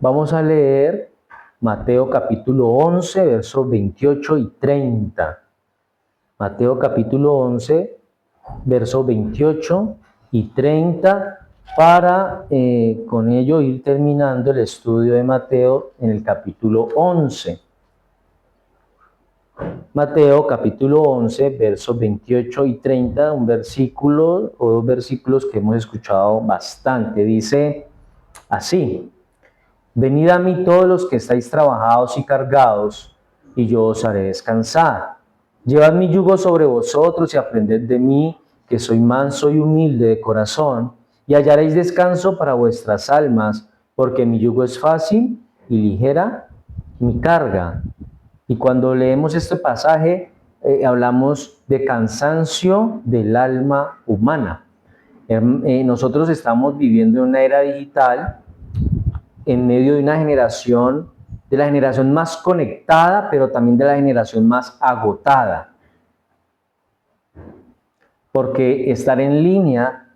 Vamos a leer Mateo capítulo 11, versos 28 y 30. Mateo capítulo 11, versos 28 y 30, para con ello ir terminando el estudio de Mateo en el capítulo 11. Mateo capítulo 11, versos 28 y 30, un versículo o dos versículos que hemos escuchado bastante. Dice así: venid a mí todos los que estáis trabajados y cargados, y yo os haré descansar. Llevad mi yugo sobre vosotros y aprended de mí, que soy manso y humilde de corazón, y hallaréis descanso para vuestras almas, porque mi yugo es fácil y ligera mi carga. Y cuando leemos este pasaje, hablamos de cansancio del alma humana. Nosotros estamos viviendo en una era digital, en medio de una generación, de la generación más conectada, pero también de la generación más agotada. Porque estar en línea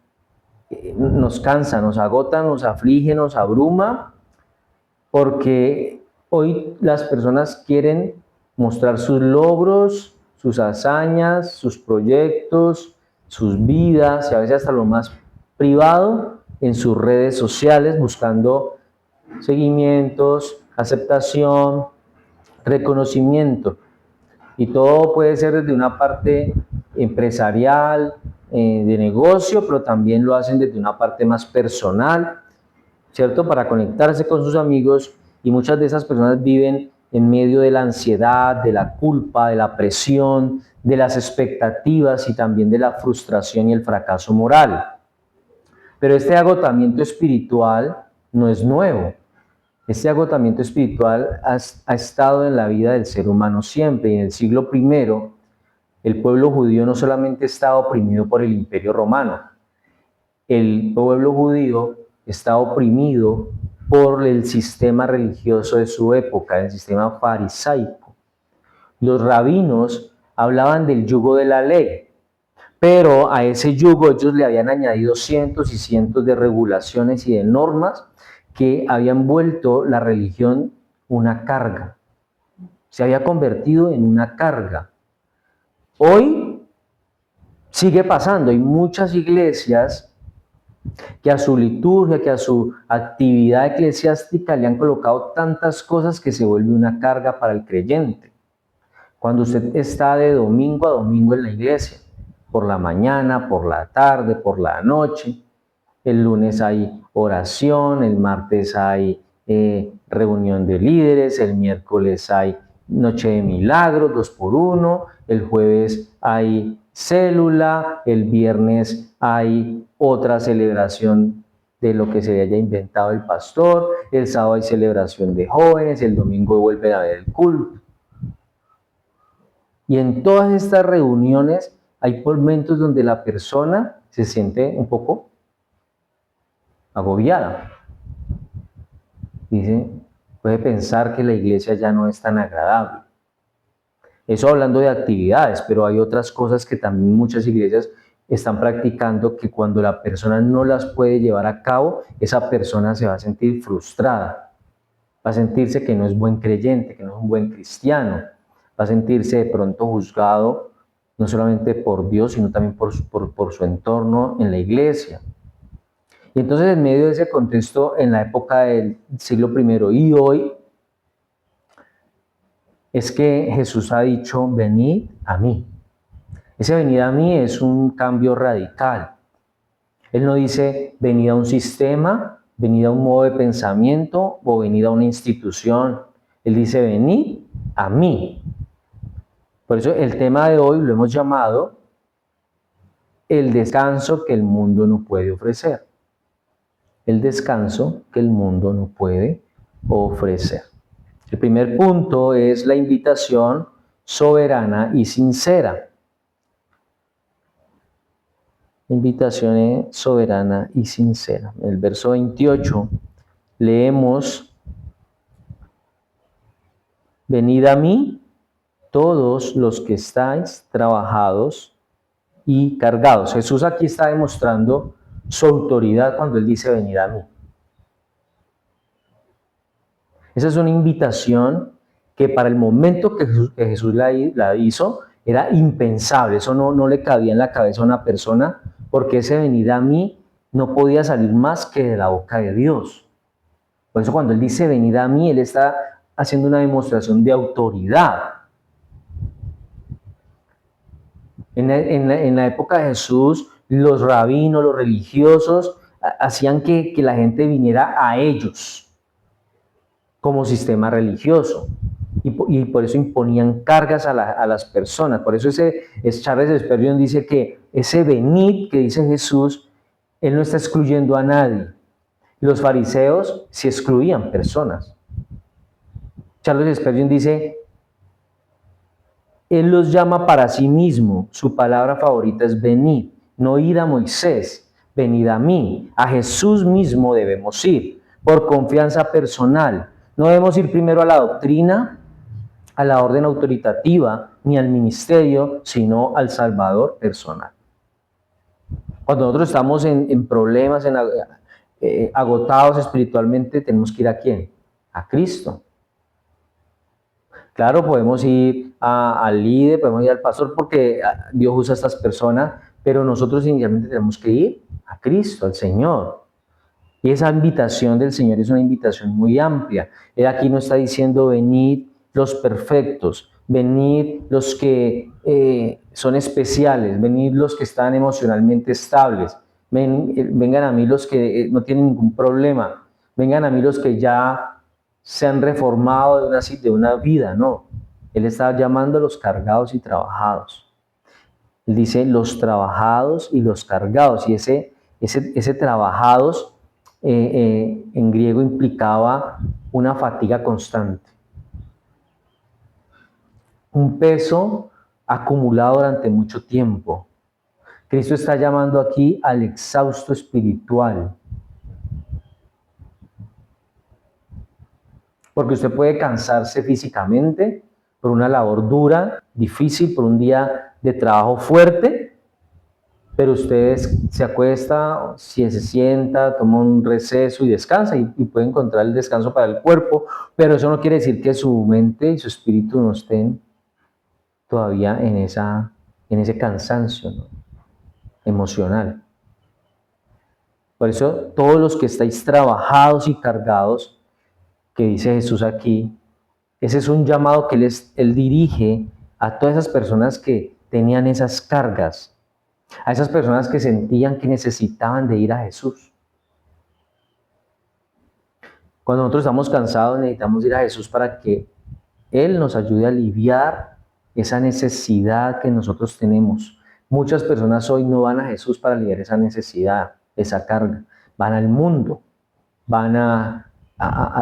nos cansa, nos agota, nos aflige, nos abruma, porque hoy las personas quieren mostrar sus logros, sus hazañas, sus proyectos, sus vidas, y a veces hasta lo más privado, en sus redes sociales, buscando seguimientos, aceptación, reconocimiento. Y todo puede ser desde una parte empresarial, de negocio, pero también lo hacen desde una parte más personal, ¿cierto? Para conectarse con sus amigos, y muchas de esas personas viven en medio de la ansiedad, de la culpa, de la presión, de las expectativas y también de la frustración y el fracaso moral. Pero este agotamiento espiritual no es nuevo. Este agotamiento espiritual ha estado en la vida del ser humano siempre. Y en el siglo I, el pueblo judío no solamente estaba oprimido por el Imperio Romano, el pueblo judío está oprimido por el sistema religioso de su época, el sistema farisaico. Los rabinos hablaban del yugo de la ley, pero a ese yugo ellos le habían añadido cientos y cientos de regulaciones y de normas que habían vuelto la religión una carga. Se había convertido en una carga. Hoy sigue pasando, hay muchas iglesias que a su liturgia, que a su actividad eclesiástica le han colocado tantas cosas que se vuelve una carga para el creyente. Cuando usted está de domingo a domingo en la iglesia, por la mañana, por la tarde, por la noche, el lunes hay oración, el martes hay reunión de líderes, el miércoles hay noche de milagros, 2x1, el jueves hay célula, el viernes hay otra celebración de lo que se haya inventado el pastor, el sábado hay celebración de jóvenes, el domingo vuelven a ver el culto. Y en todas estas reuniones hay momentos donde la persona se siente un poco agobiada. Dice, puede pensar que la iglesia ya no es tan agradable. Eso hablando de actividades, pero hay otras cosas que también muchas iglesias están practicando, que cuando la persona no las puede llevar a cabo, esa persona se va a sentir frustrada, va a sentirse que no es buen creyente, que no es un buen cristiano, va a sentirse de pronto juzgado no solamente por Dios, sino también por su entorno en la iglesia. Y entonces, en medio de ese contexto, en la época del siglo I y hoy, es que Jesús ha dicho, venid a mí. Ese venid a mí es un cambio radical. Él no dice, venid a un sistema, venid a un modo de pensamiento o venid a una institución. Él dice, venid a mí. Por eso el tema de hoy lo hemos llamado el descanso que el mundo no puede ofrecer. El descanso que el mundo no puede ofrecer. El primer punto es la invitación soberana y sincera. Invitación es soberana y sincera. En el verso 28 leemos, venid a mí todos los que estáis trabajados y cargados. Jesús aquí está demostrando su autoridad cuando él dice venid a mí. Esa es una invitación que para el momento que Jesús la hizo era impensable. Eso no le cabía en la cabeza a una persona, porque ese venid a mí no podía salir más que de la boca de Dios. Por eso cuando Él dice venid a mí, Él está haciendo una demostración de autoridad. En la época de Jesús, los rabinos, los religiosos, hacían que la gente viniera a ellos como sistema religioso. Y por eso imponían cargas a las personas. Por eso Charles Spurgeon dice que ese venid que dice Jesús, Él no está excluyendo a nadie. Los fariseos sí excluían personas. Charles Spurgeon dice, Él los llama para sí mismo. Su palabra favorita es venid. No ir a Moisés, venid a mí. A Jesús mismo debemos ir, por confianza personal. No debemos ir primero a la doctrina, a la orden autoritativa, ni al ministerio, sino al Salvador personal. Cuando nosotros estamos en problemas, agotados espiritualmente, tenemos que ir ¿a quién? A Cristo. Claro, podemos ir al líder, podemos ir al pastor, porque Dios usa a estas personas, pero nosotros inicialmente tenemos que ir a Cristo, al Señor. Y esa invitación del Señor es una invitación muy amplia. Él aquí no está diciendo venid los perfectos, venid los que son especiales, venid los que están emocionalmente estables, vengan a mí los que no tienen ningún problema, vengan a mí los que ya se han reformado de una vida, no. Él está llamando a los cargados y trabajados. Él dice los trabajados y los cargados, y ese trabajados en griego implicaba una fatiga constante, un peso acumulado durante mucho tiempo. Cristo está llamando aquí al exhausto espiritual. Porque usted puede cansarse físicamente por una labor dura, difícil, por un día de trabajo fuerte, pero usted se acuesta, si se sienta, toma un receso y descansa, y puede encontrar el descanso para el cuerpo, pero eso no quiere decir que su mente y su espíritu no estén todavía en ese cansancio, ¿no?, emocional. Por eso, todos los que estáis trabajados y cargados, que dice Jesús aquí, ese es un llamado que Él dirige a todas esas personas que tenían esas cargas, a esas personas que sentían que necesitaban de ir a Jesús. Cuando nosotros estamos cansados, necesitamos ir a Jesús para que Él nos ayude a aliviar esa necesidad que nosotros tenemos. Muchas personas hoy no van a Jesús para aliviar esa necesidad, esa carga. Van al mundo, van a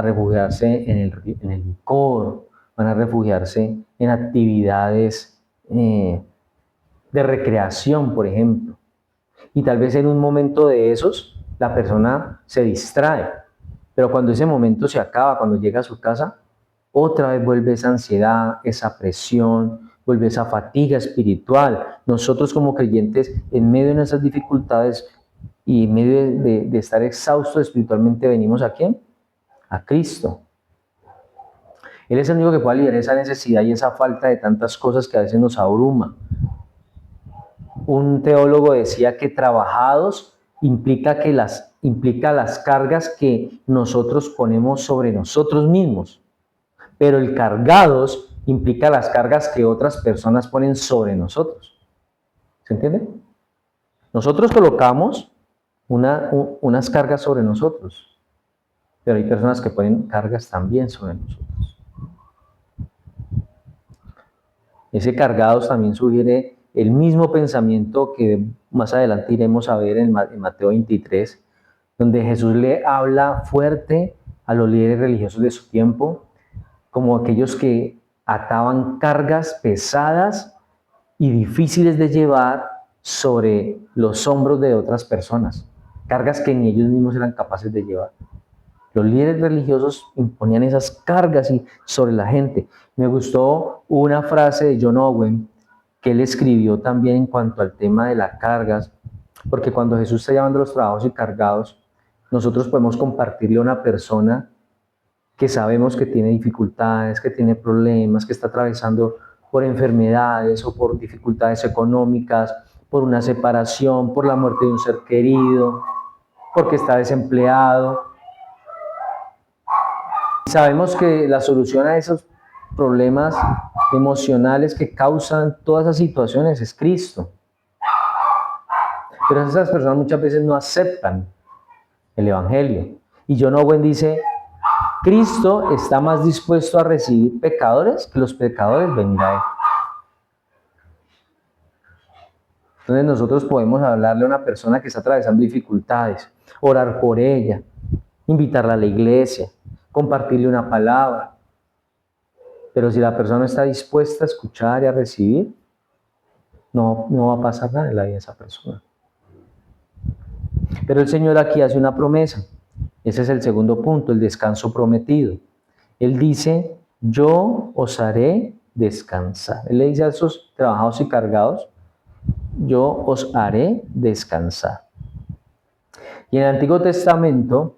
refugiarse en el licor, van a refugiarse en actividades de recreación, por ejemplo. Y tal vez en un momento de esos, la persona se distrae, pero cuando ese momento se acaba, cuando llega a su casa, otra vez vuelve esa ansiedad, esa presión, vuelve esa fatiga espiritual. Nosotros como creyentes, en medio de nuestras dificultades y en medio de estar exhaustos espiritualmente, venimos ¿a quién? A Cristo. Él es el único que puede aliviar esa necesidad y esa falta de tantas cosas que a veces nos abruma. Un teólogo decía que trabajados implica las cargas que nosotros ponemos sobre nosotros mismos, pero el cargados implica las cargas que otras personas ponen sobre nosotros. ¿Se entiende? Nosotros colocamos unas cargas sobre nosotros, pero hay personas que ponen cargas también sobre nosotros. Ese cargados también sugiere el mismo pensamiento que más adelante iremos a ver en Mateo 23, donde Jesús le habla fuerte a los líderes religiosos de su tiempo, como aquellos que ataban cargas pesadas y difíciles de llevar sobre los hombros de otras personas, cargas que ni ellos mismos eran capaces de llevar. Los líderes religiosos imponían esas cargas sobre la gente. Me gustó una frase de John Owen que él escribió también en cuanto al tema de las cargas, porque cuando Jesús está llamando los trabajos y cargados, nosotros podemos compartirle a una persona que sabemos que tiene dificultades, que tiene problemas, que está atravesando por enfermedades o por dificultades económicas, por una separación, por la muerte de un ser querido, porque está desempleado. Sabemos que la solución a esos problemas emocionales que causan todas esas situaciones es Cristo. Pero esas personas muchas veces no aceptan el Evangelio. Y John Owen dice, Cristo está más dispuesto a recibir pecadores que los pecadores venir a Él. Entonces nosotros podemos hablarle a una persona que está atravesando dificultades, orar por ella, invitarla a la iglesia, compartirle una palabra. Pero si la persona no está dispuesta a escuchar y a recibir, no va a pasar nada en la vida de esa persona. Pero el Señor aquí hace una promesa. Ese es el segundo punto, el descanso prometido. Él dice, yo os haré descansar. Él le dice a esos trabajados y cargados, yo os haré descansar. Y en el Antiguo Testamento,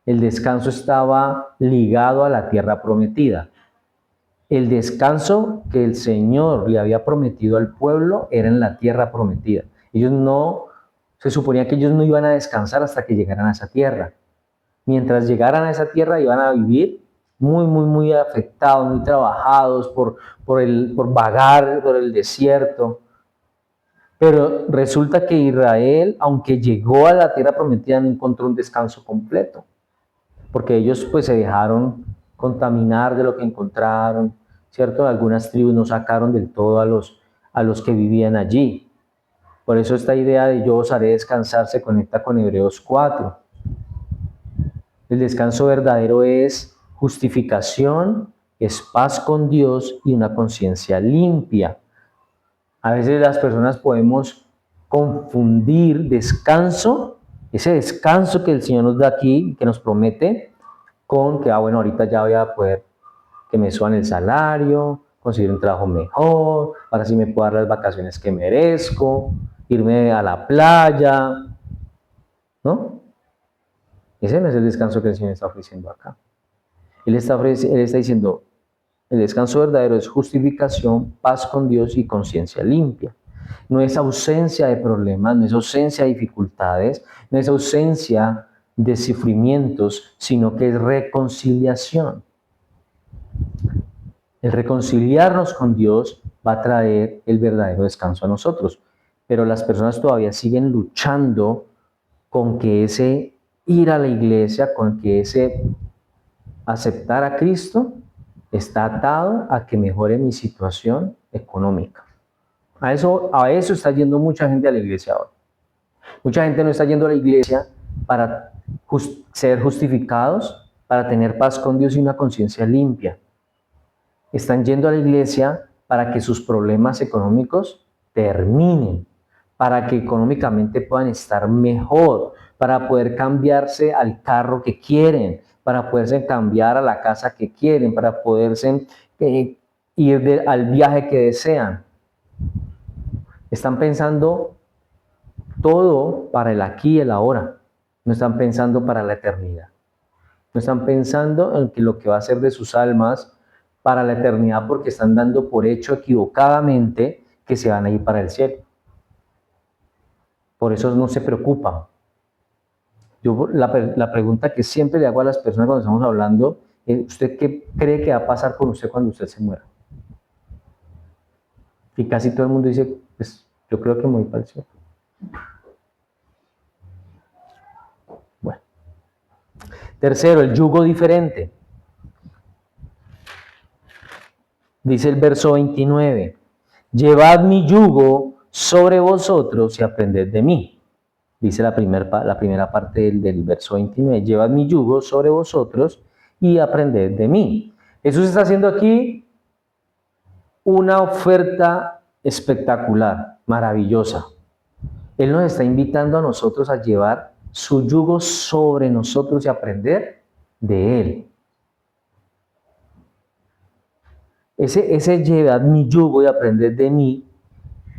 el descanso estaba ligado a la tierra prometida. El descanso que el Señor le había prometido al pueblo era en la tierra prometida. Se suponía que ellos no iban a descansar hasta que llegaran a esa tierra. Mientras llegaran a esa tierra iban a vivir muy afectados, muy trabajados por vagar por el desierto. Pero resulta que Israel, aunque llegó a la tierra prometida, no encontró un descanso completo. Porque ellos pues se dejaron contaminar de lo que encontraron, ¿cierto? Algunas tribus no sacaron del todo a los que vivían allí. Por eso esta idea de yo os haré descansar se conecta con Hebreos 4. El descanso verdadero es justificación, es paz con Dios y una conciencia limpia. A veces las personas podemos confundir descanso, ese descanso que el Señor nos da aquí, que nos promete, con que, bueno, ahorita ya voy a poder que me suban el salario, conseguir un trabajo mejor, ahora sí me puedo dar las vacaciones que merezco, irme a la playa, ¿no? Ese no es el descanso que el Señor está ofreciendo acá. Él está diciendo, el descanso verdadero es justificación, paz con Dios y conciencia limpia. No es ausencia de problemas, no es ausencia de dificultades, no es ausencia de sufrimientos, sino que es reconciliación. El reconciliarnos con Dios va a traer el verdadero descanso a nosotros. Pero las personas todavía siguen luchando con que ese ir a la iglesia, con que ese aceptar a Cristo está atado a que mejore mi situación económica. A eso está yendo mucha gente a la iglesia ahora. Mucha gente no está yendo a la iglesia para ser justificados, para tener paz con Dios y una conciencia limpia. Están yendo a la iglesia para que sus problemas económicos terminen, para que económicamente puedan estar mejor, para poder cambiarse al carro que quieren, para poderse cambiar a la casa que quieren, para poderse ir al viaje que desean. Están pensando todo para el aquí y el ahora. No están pensando para la eternidad. No están pensando en lo que va a ser de sus almas para la eternidad, porque están dando por hecho equivocadamente que se van a ir para el cielo. Por eso no se preocupan. La pregunta que siempre le hago a las personas cuando estamos hablando es, ¿usted qué cree que va a pasar con usted cuando usted se muera? Y casi todo el mundo dice, pues yo creo que me voy para el cielo. Bueno. Tercero, el yugo diferente. Dice el verso 29, llevad mi yugo sobre vosotros y aprended de mí. Dice la primera parte del verso 29, llevad mi yugo sobre vosotros y aprended de mí. Jesús está haciendo aquí una oferta espectacular, maravillosa. Él nos está invitando a nosotros a llevar su yugo sobre nosotros y aprender de Él. Ese llevad mi yugo y aprended de mí,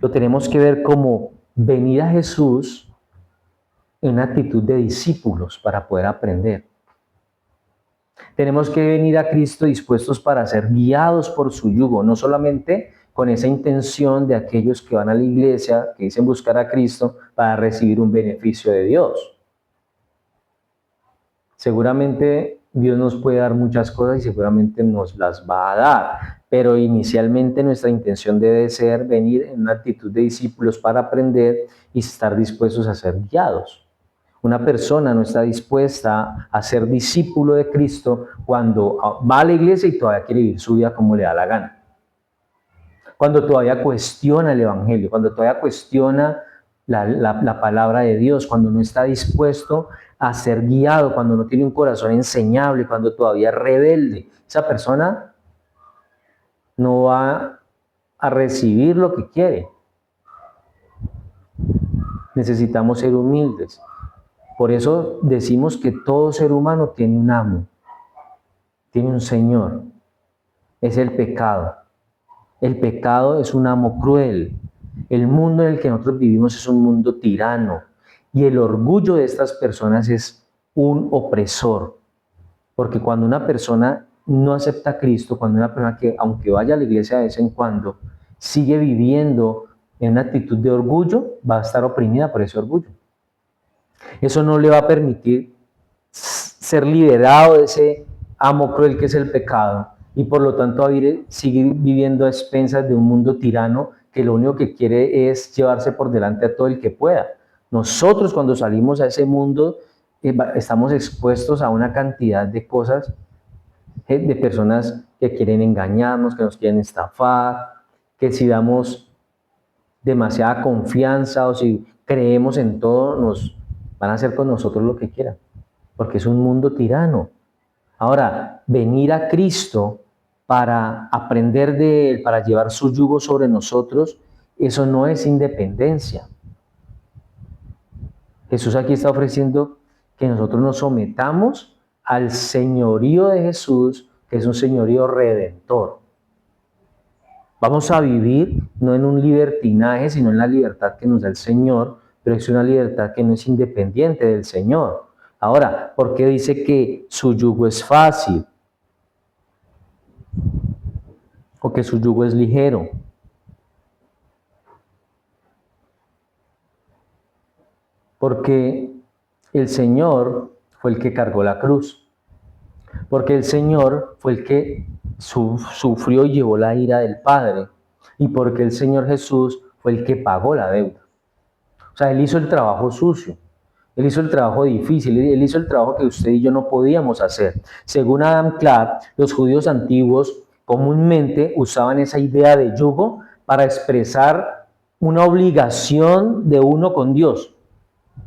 lo tenemos que ver como venir a Jesús en una actitud de discípulos para poder aprender. Tenemos que venir a Cristo dispuestos para ser guiados por su yugo, no solamente con esa intención de aquellos que van a la iglesia, que dicen buscar a Cristo para recibir un beneficio de Dios. Seguramente Dios nos puede dar muchas cosas y seguramente nos las va a dar, pero inicialmente nuestra intención debe ser venir en una actitud de discípulos para aprender y estar dispuestos a ser guiados. Una persona no está dispuesta a ser discípulo de Cristo cuando va a la iglesia y todavía quiere vivir su vida como le da la gana. Cuando todavía cuestiona el Evangelio, cuando todavía cuestiona la palabra de Dios, cuando no está dispuesto a ser guiado, cuando no tiene un corazón enseñable, cuando todavía es rebelde. Esa persona no va a recibir lo que quiere. Necesitamos ser humildes. Por eso decimos que todo ser humano tiene un amo, tiene un Señor. Es el pecado. El pecado es un amo cruel. El mundo en el que nosotros vivimos es un mundo tirano. Y el orgullo de estas personas es un opresor. Porque cuando una persona no acepta a Cristo, cuando una persona que, aunque vaya a la iglesia de vez en cuando, sigue viviendo en una actitud de orgullo, va a estar oprimida por ese orgullo. Eso no le va a permitir ser liberado de ese amo cruel que es el pecado y por lo tanto seguir viviendo a expensas de un mundo tirano que lo único que quiere es llevarse por delante a todo el que pueda. Nosotros cuando salimos a ese mundo estamos expuestos a una cantidad de cosas, de personas que quieren engañarnos, que nos quieren estafar, que si damos demasiada confianza o si creemos en todo, nos van a hacer con nosotros lo que quieran, porque es un mundo tirano. Ahora, venir a Cristo para aprender de Él, para llevar su yugo sobre nosotros, eso no es independencia. Jesús aquí está ofreciendo que nosotros nos sometamos al señorío de Jesús, que es un señorío redentor. Vamos a vivir no en un libertinaje, sino en la libertad que nos da el Señor, pero es una libertad que no es independiente del Señor. Ahora, ¿por qué dice que su yugo es fácil? O que su yugo es ligero. Porque el Señor fue el que cargó la cruz. Porque el Señor fue el que sufrió y llevó la ira del Padre. Y porque el Señor Jesús fue el que pagó la deuda. O sea, Él hizo el trabajo sucio. Él hizo el trabajo difícil, Él hizo el trabajo que usted y yo no podíamos hacer. Según Adam Clarke, los judíos antiguos comúnmente usaban esa idea de yugo para expresar una obligación de uno con Dios.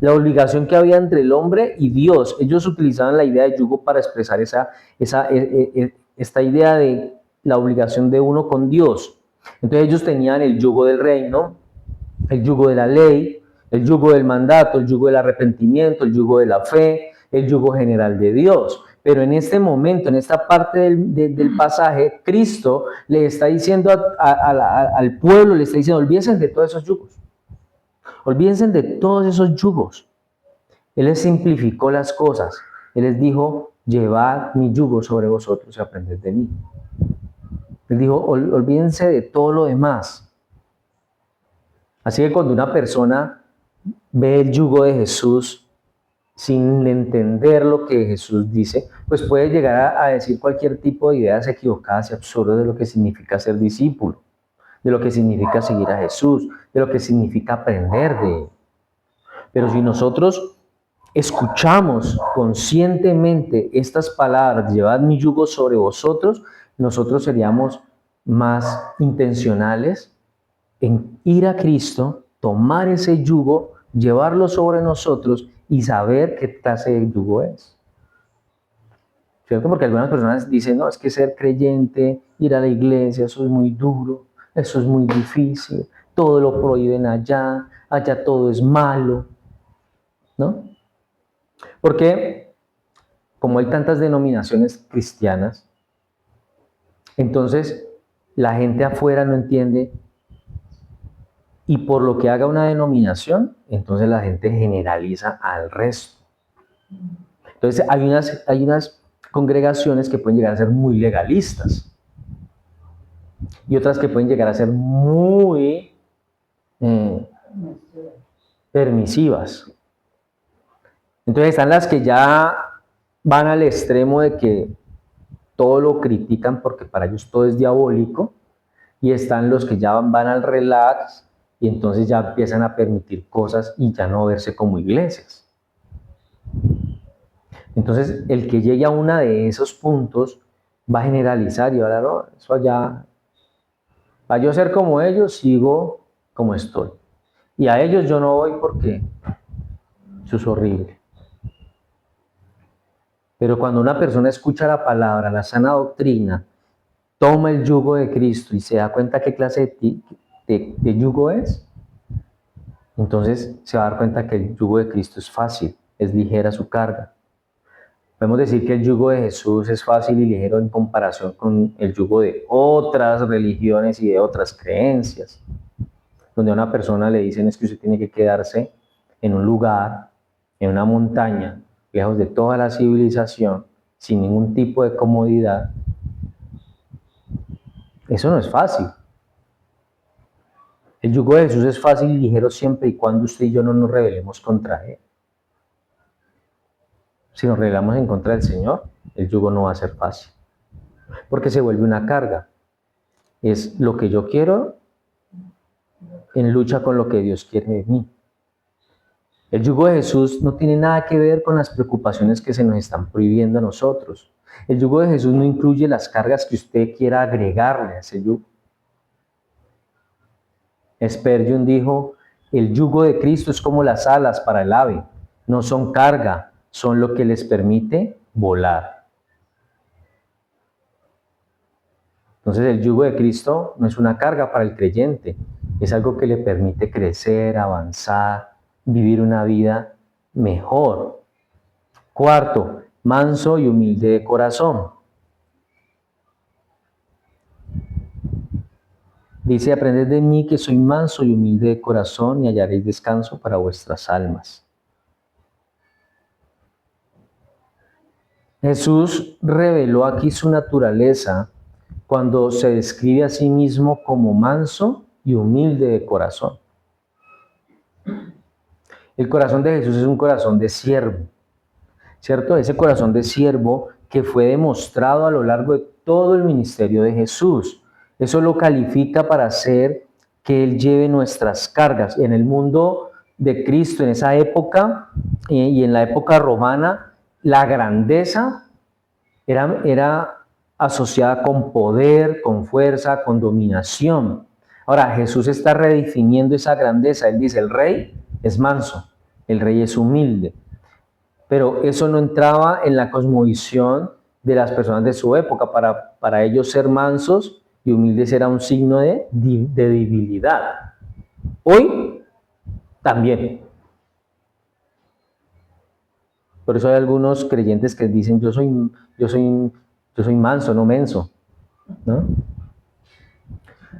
La obligación que había entre el hombre y Dios. Ellos utilizaban la idea de yugo para expresar esta idea de la obligación de uno con Dios. Entonces ellos tenían el yugo del reino, el yugo de la ley, el yugo del mandato, el yugo del arrepentimiento, el yugo de la fe, el yugo general de Dios. Pero en este momento, en esta parte del pasaje, Cristo le está diciendo al pueblo, le está diciendo, olvídense de todos esos yugos. Olvídense de todos esos yugos. Él les simplificó las cosas. Él les dijo, llevad mi yugo sobre vosotros y aprended de mí. Él dijo, olvídense de todo lo demás. Así que cuando una persona ve el yugo de Jesús sin entender lo que Jesús dice, pues puede llegar a decir cualquier tipo de ideas equivocadas y absurdas de lo que significa ser discípulo, de lo que significa seguir a Jesús, de lo que significa aprender de Él. Pero si nosotros escuchamos conscientemente estas palabras, llevad mi yugo sobre vosotros, nosotros seríamos más intencionales en ir a Cristo, tomar ese yugo, llevarlo sobre nosotros y saber qué clase de yugo es. ¿Cierto? Porque algunas personas dicen, no, es que ser creyente, ir a la iglesia, eso es muy duro, eso es muy difícil, todo lo prohíben allá, allá todo es malo, ¿no? Porque como hay tantas denominaciones cristianas, entonces la gente afuera no entiende y por lo que haga una denominación, entonces la gente generaliza al resto. Entonces hay unas congregaciones que pueden llegar a ser muy legalistas y otras que pueden llegar a ser muy permisivas. Entonces están las que ya van al extremo de que todo lo critican porque para ellos todo es diabólico, y están los que ya van al relax y entonces ya empiezan a permitir cosas y ya no verse como iglesias. Entonces el que llegue a uno de esos puntos va a generalizar y va a hablar, no, eso ya, para yo ser como ellos, sigo como estoy. Y a ellos yo no voy porque eso es horrible. Pero cuando una persona escucha la palabra, la sana doctrina, toma el yugo de Cristo y se da cuenta qué clase de yugo es, entonces se va a dar cuenta que el yugo de Cristo es fácil, es ligera su carga. Podemos decir que el yugo de Jesús es fácil y ligero en comparación con el yugo de otras religiones y de otras creencias, donde a una persona le dicen es que usted tiene que quedarse en un lugar, en una montaña, lejos de toda la civilización, sin ningún tipo de comodidad. Eso no es fácil. El yugo de Jesús es fácil y ligero siempre y cuando usted y yo no nos rebelemos contra él. Si nos rebelamos en contra del Señor, el yugo no va a ser fácil, porque se vuelve una carga. Es lo que yo quiero en lucha con lo que Dios quiere de mí. El yugo de Jesús no tiene nada que ver con las preocupaciones que se nos están prohibiendo a nosotros. El yugo de Jesús no incluye las cargas que usted quiera agregarle a ese yugo. Spurgeon dijo, el yugo de Cristo es como las alas para el ave, no son carga, son lo que les permite volar. Entonces el yugo de Cristo no es una carga para el creyente, es algo que le permite crecer, avanzar, vivir una vida mejor. Cuarto, manso y humilde de corazón. Dice, aprended de mí que soy manso y humilde de corazón y hallaréis descanso para vuestras almas. Jesús reveló aquí su naturaleza cuando se describe a sí mismo como manso y humilde de corazón. El corazón de Jesús es un corazón de siervo, ¿cierto? Ese corazón de siervo que fue demostrado a lo largo de todo el ministerio de Jesús. Eso lo califica para hacer que Él lleve nuestras cargas. En el mundo de Cristo, en esa época y en la época romana, la grandeza era asociada con poder, con fuerza, con dominación. Ahora, Jesús está redefiniendo esa grandeza. Él dice, el rey es manso, el rey es humilde. Pero eso no entraba en la cosmovisión de las personas de su época. Para ellos ser mansos y humildes era un signo de debilidad. Hoy también. Por eso hay algunos creyentes que dicen, yo soy manso, no menso, ¿no?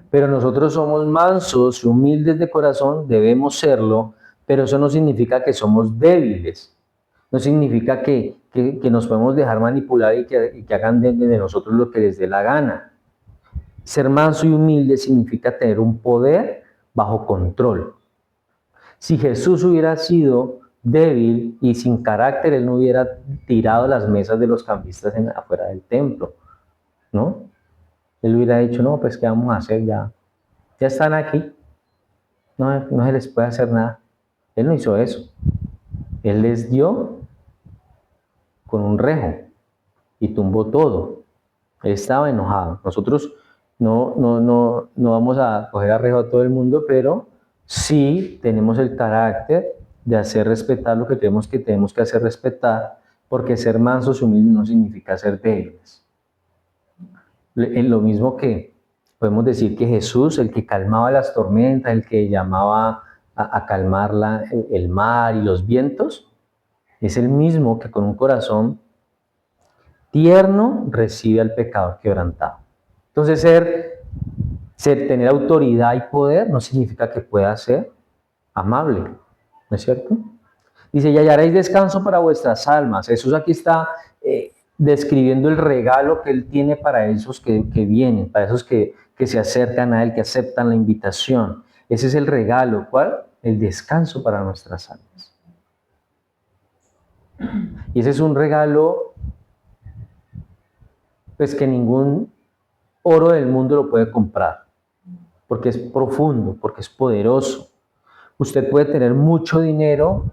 Pero nosotros somos mansos y humildes de corazón, debemos serlo, pero eso no significa que somos débiles. No significa que nos podemos dejar manipular y que hagan de nosotros lo que les dé la gana. Ser manso y humilde significa tener un poder bajo control. Si Jesús hubiera sido débil y sin carácter, Él no hubiera tirado las mesas de los cambistas afuera del templo, ¿no? Él hubiera dicho, no, pues ¿qué vamos a hacer? Ya están aquí, no se les puede hacer nada. Él no hizo eso. Él les dio con un rejo y tumbó todo. Él estaba enojado. Nosotros no vamos a coger a rejo a todo el mundo, pero sí tenemos el carácter de hacer respetar lo que tenemos que hacer respetar, porque ser mansos y humildes no significa ser débiles. Lo mismo que podemos decir que Jesús, el que calmaba las tormentas, el que llamaba a calmar el mar y los vientos, es el mismo que con un corazón tierno recibe al pecador quebrantado. Entonces, tener autoridad y poder no significa que pueda ser amable, ¿no es cierto? Dice, y hallaréis descanso para vuestras almas. Jesús aquí está describiendo el regalo que Él tiene para esos que vienen, para esos que se acercan a Él, que aceptan la invitación. Ese es el regalo. ¿Cuál? El descanso para nuestras almas. Y ese es un regalo, pues, que ningún oro del mundo lo puede comprar, porque es profundo, porque es poderoso. Usted puede tener mucho dinero,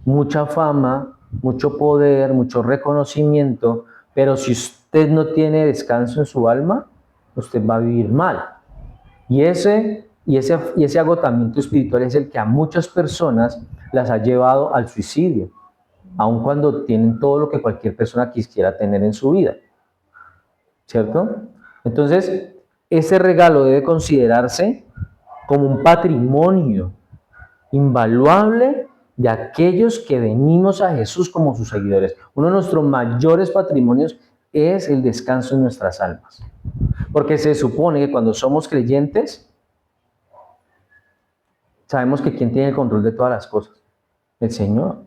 mucha fama, mucho poder, mucho reconocimiento, pero si usted no tiene descanso en su alma, usted va a vivir mal. Y ese agotamiento espiritual es el que a muchas personas las ha llevado al suicidio, aun cuando tienen todo lo que cualquier persona quisiera tener en su vida. ¿Cierto? Entonces, ese regalo debe considerarse como un patrimonio invaluable de aquellos que venimos a Jesús como sus seguidores. Uno de nuestros mayores patrimonios es el descanso en nuestras almas. Porque se supone que cuando somos creyentes, sabemos que ¿quién tiene el control de todas las cosas? El Señor.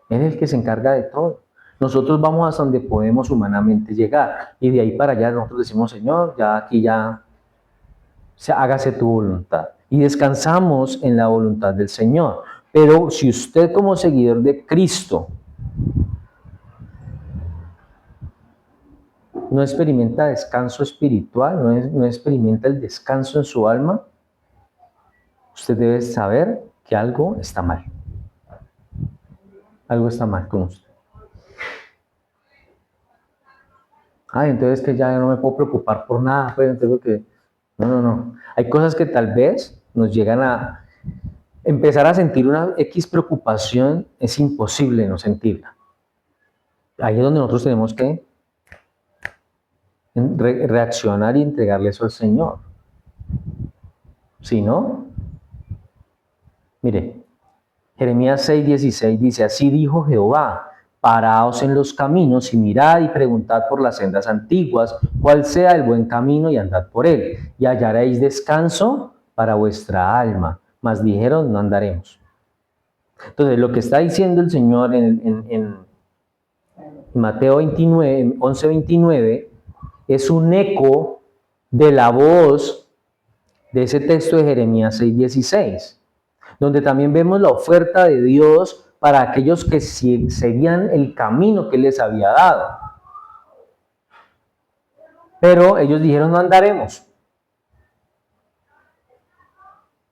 Él es el que se encarga de todo. Nosotros vamos hasta donde podemos humanamente llegar. Y de ahí para allá nosotros decimos, Señor, ya aquí ya, hágase tu voluntad. Y descansamos en la voluntad del Señor. Pero si usted como seguidor de Cristo no experimenta descanso espiritual, no experimenta el descanso en su alma, usted debe saber que algo está mal. Algo está mal con usted. Ay, entonces que ya no me puedo preocupar por nada, pues entonces que... No. Hay cosas que tal vez nos llegan a empezar a sentir una X preocupación, es imposible no sentirla. Ahí es donde nosotros tenemos que reaccionar y entregarle eso al Señor. Si no, mire, Jeremías 6:16 dice, así dijo Jehová, paraos en los caminos y mirad y preguntad por las sendas antiguas, cuál sea el buen camino y andad por él, y hallaréis descanso para vuestra alma. Mas dijeron, no andaremos. Entonces, lo que está diciendo el Señor en Mateo 29, 11:29, es un eco de la voz de ese texto de Jeremías 6:16, donde también vemos la oferta de Dios para aquellos que seguían el camino que Él les había dado. Pero ellos dijeron, no andaremos.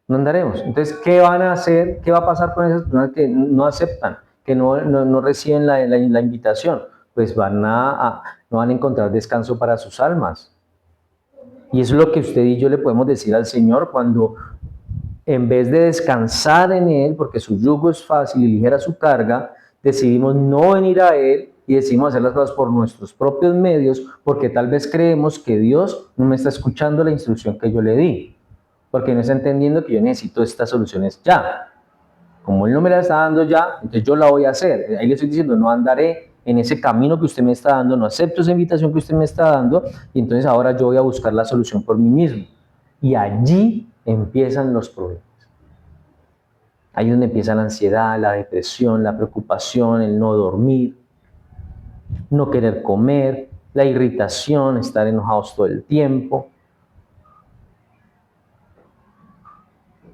No andaremos. Entonces, ¿qué van a hacer? ¿Qué va a pasar con esas personas que no aceptan, que no reciben la invitación? Pues no van a encontrar descanso para sus almas. Y eso es lo que usted y yo le podemos decir al Señor cuando, en vez de descansar en Él, porque su yugo es fácil y ligera su carga, decidimos no venir a Él y decidimos hacer las cosas por nuestros propios medios, porque tal vez creemos que Dios no me está escuchando la instrucción que yo le di, porque no está entendiendo que yo necesito estas soluciones ya. Como Él no me la está dando ya, entonces yo la voy a hacer. Ahí le estoy diciendo, no andaré en ese camino que usted me está dando, no acepto esa invitación que usted me está dando, y entonces ahora yo voy a buscar la solución por mí mismo. Y allí empiezan los problemas. Ahí es donde empieza la ansiedad, la depresión, la preocupación, el no dormir, no querer comer, la irritación, estar enojados todo el tiempo.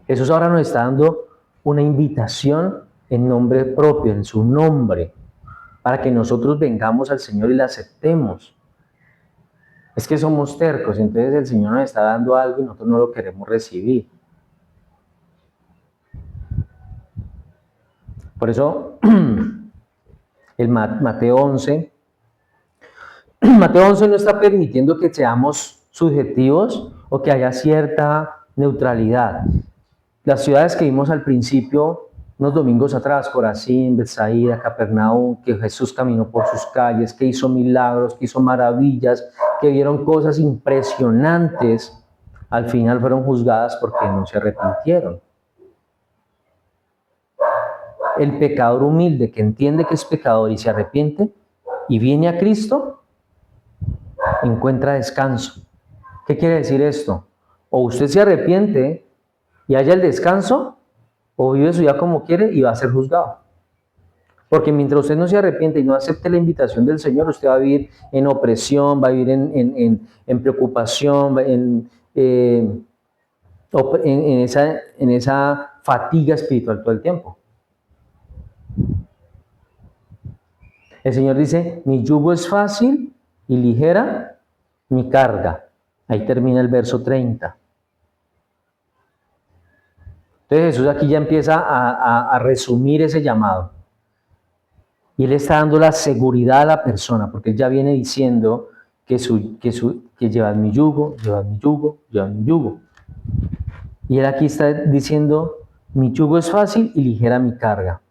Jesús ahora nos está dando una invitación en nombre propio, en su nombre, para que nosotros vengamos al Señor y la aceptemos. Es que somos tercos, entonces el Señor nos está dando algo y nosotros no lo queremos recibir. Por eso, el Mateo 11 no está permitiendo que seamos subjetivos o que haya cierta neutralidad. Las ciudades que vimos al principio, unos domingos atrás, Corazín, Betsaida, Capernaum, que Jesús caminó por sus calles, que hizo milagros, que hizo maravillas, que vieron cosas impresionantes, al final fueron juzgadas porque no se arrepintieron. El pecador humilde que entiende que es pecador y se arrepiente y viene a Cristo, encuentra descanso. ¿Qué quiere decir esto? O usted se arrepiente y haya el descanso, o vive su vida como quiere y va a ser juzgado. Porque mientras usted no se arrepiente y no acepte la invitación del Señor, usted va a vivir en opresión, va a vivir en preocupación, en esa fatiga espiritual todo el tiempo. El Señor dice, mi yugo es fácil y ligera mi carga. Ahí termina el verso 30. Entonces Jesús aquí ya empieza a resumir ese llamado. Y Él está dando la seguridad a la persona, porque Él ya viene diciendo que llevad mi yugo, llevad mi yugo, llevad mi yugo. Y Él aquí está diciendo, mi yugo es fácil y ligera mi carga.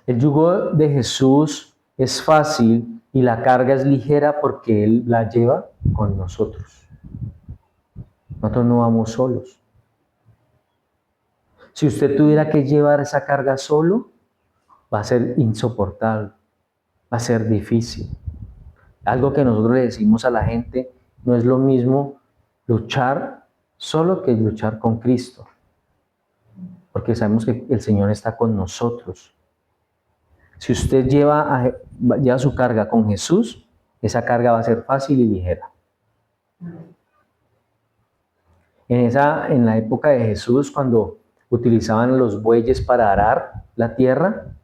El yugo de Jesús es fácil y la carga es ligera porque Él la lleva con nosotros. Nosotros no vamos solos. Si usted tuviera que llevar esa carga solo, va a ser insoportable, va a ser difícil. Algo que nosotros le decimos a la gente, no es lo mismo luchar solo que luchar con Cristo. Porque sabemos que el Señor está con nosotros. Si usted lleva su carga con Jesús, esa carga va a ser fácil y ligera. En la época de Jesús, cuando utilizaban los bueyes para arar la tierra,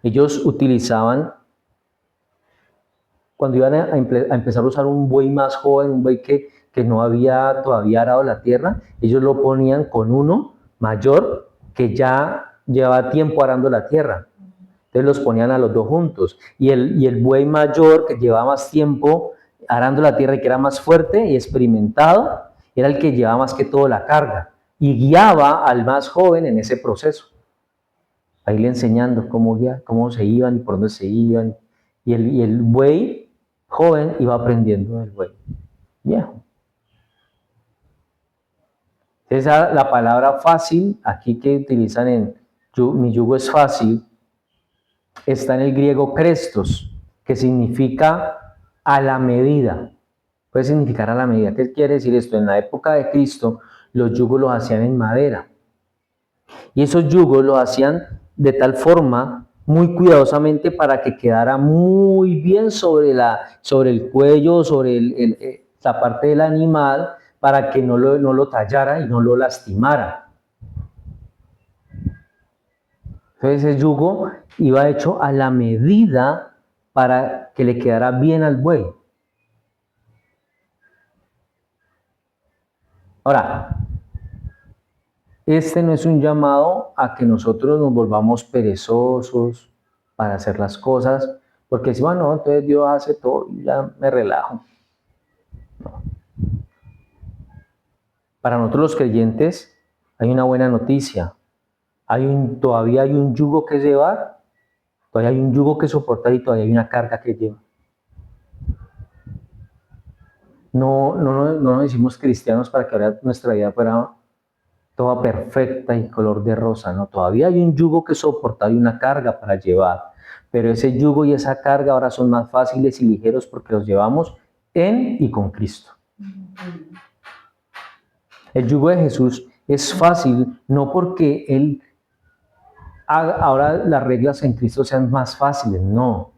ellos utilizaban, cuando iban a empezar a usar un buey más joven, un buey que no había todavía arado la tierra, ellos lo ponían con uno mayor que ya llevaba tiempo arando la tierra. Entonces los ponían a los dos juntos. Y el buey mayor, que llevaba más tiempo arando la tierra y que era más fuerte y experimentado, era el que llevaba más que todo la carga y guiaba al más joven en ese proceso. A irle enseñando cómo se iban y por dónde se iban. Y el buey joven iba aprendiendo del buey viejo. Esa la palabra fácil, aquí que utilizan en mi yugo es fácil, está en el griego krestos, que significa a la medida. Puede significar a la medida. ¿Qué quiere decir esto? En la época de Cristo, los yugos los hacían en madera. Y esos yugos los hacían de tal forma, muy cuidadosamente, para que quedara muy bien sobre el cuello, sobre la parte del animal, para que no lo tallara y no lo lastimara. Entonces ese yugo iba hecho a la medida para que le quedara bien al buey. Ahora, este no es un llamado a que nosotros nos volvamos perezosos para hacer las cosas, porque si bueno, entonces Dios hace todo y ya me relajo. No. Para nosotros los creyentes hay una buena noticia. Todavía hay un yugo que llevar, todavía hay un yugo que soportar y todavía hay una carga que llevar. No nos decimos cristianos para que ahora nuestra vida fuera toda perfecta y color de rosa, no, todavía hay un yugo que soportar y una carga para llevar, pero ese yugo y esa carga ahora son más fáciles y ligeros porque los llevamos en y con Cristo. El yugo de Jesús es fácil no porque Él haga ahora las reglas en Cristo sean más fáciles, no.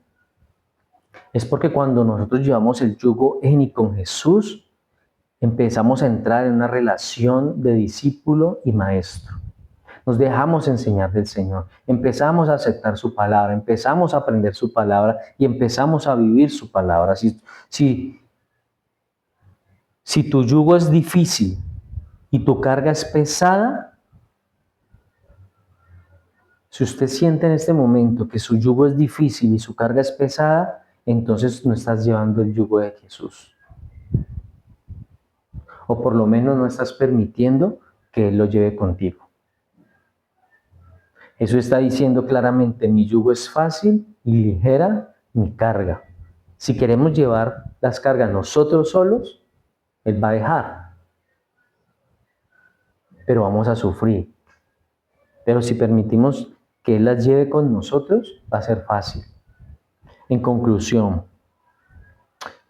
Es porque cuando nosotros llevamos el yugo en y con Jesús, empezamos a entrar en una relación de discípulo y maestro. Nos dejamos enseñar del Señor, empezamos a aceptar su palabra, empezamos a aprender su palabra y empezamos a vivir su palabra. Si tu yugo es difícil y tu carga es pesada, si usted siente en este momento que su yugo es difícil y su carga es pesada, entonces no estás llevando el yugo de Jesús. O por lo menos no estás permitiendo que Él lo lleve contigo. Eso está diciendo claramente, mi yugo es fácil y ligera mi carga. Si queremos llevar las cargas nosotros solos, Él va a dejar. Pero vamos a sufrir. Pero si permitimos que Él las lleve con nosotros, va a ser fácil. En conclusión,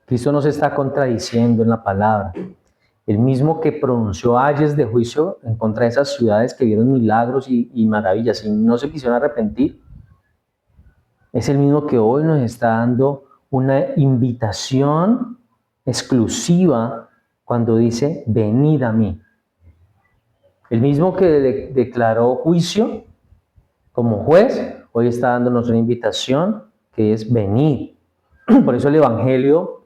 Cristo nos está contradiciendo en la palabra. el mismo que pronunció ayes de juicio en contra de esas ciudades que vieron milagros y maravillas y no se quisieron arrepentir, es el mismo que hoy nos está dando una invitación exclusiva cuando dice, venid a mí. El mismo que declaró juicio como juez, hoy está dándonos una invitación que es venid. Por eso el Evangelio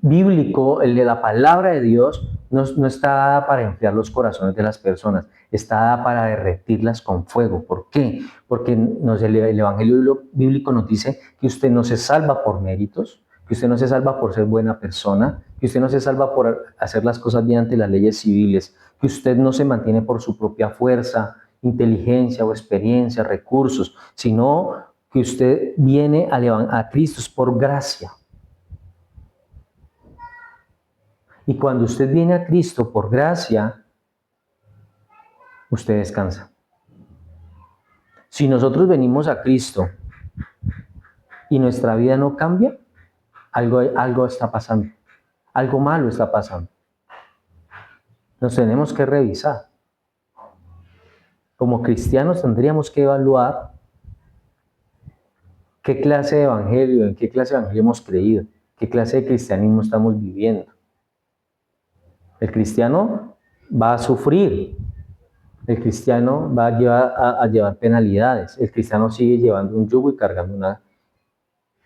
bíblico, el de la palabra de Dios, no está dada para enfriar los corazones de las personas, está dada para derretirlas con fuego. ¿Por qué? Porque el Evangelio bíblico nos dice que usted no se salva por méritos, que usted no se salva por ser buena persona, que usted no se salva por hacer las cosas bien ante las leyes civiles, que usted no se mantiene por su propia fuerza, inteligencia o experiencia, recursos, sino que usted viene a Cristo por gracia. Y cuando usted viene a Cristo por gracia, usted descansa. Si nosotros venimos a Cristo y nuestra vida no cambia, algo está pasando. Algo malo está pasando. Nos tenemos que revisar. Como cristianos tendríamos que evaluar qué clase de evangelio, en qué clase de evangelio hemos creído, qué clase de cristianismo estamos viviendo. El cristiano va a sufrir. El cristiano va a llevar penalidades. El cristiano sigue llevando un yugo y cargando una.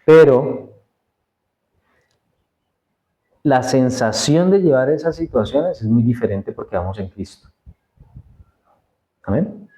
Pero la sensación de llevar esas situaciones es muy diferente porque vamos en Cristo. Amén.